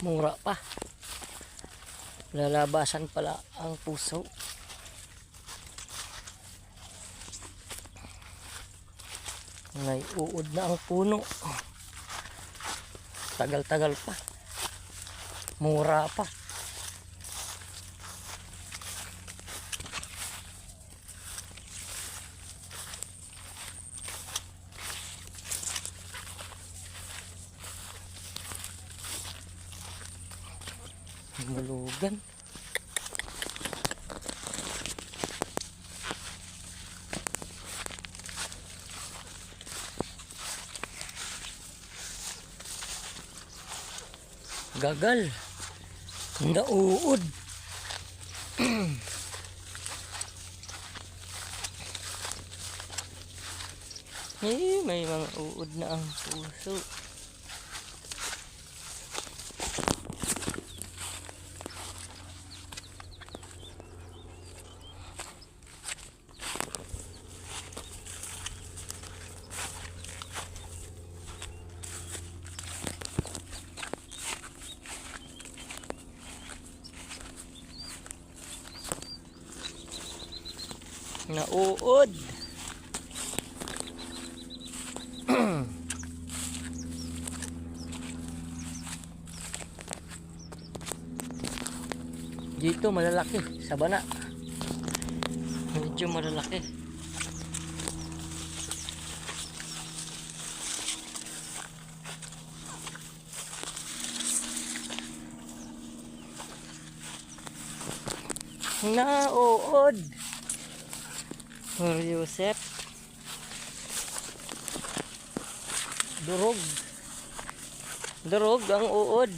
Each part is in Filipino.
Mura pa. Lalabasan pala ang puso. Ngay uod na ang puno. Tagal-tagal pa. Mura pa. Mulugan. Gagal. Nauud. May mga uod na ang puso. Nauud. Dito malalaki sa bana. Medyo malalaki. Nauud. Yusef. Durog. Durog ang uod.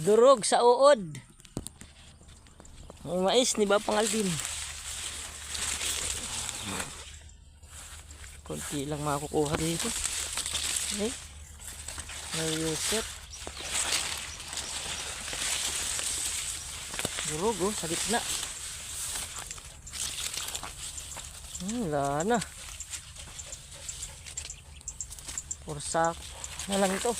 Durog sa uod. Ang mais ni ba Pangaldin? Konti lang makukuha dito. Okay. Yusef. Durog oh, sa gitna. Wala na. Pursak na lang ito.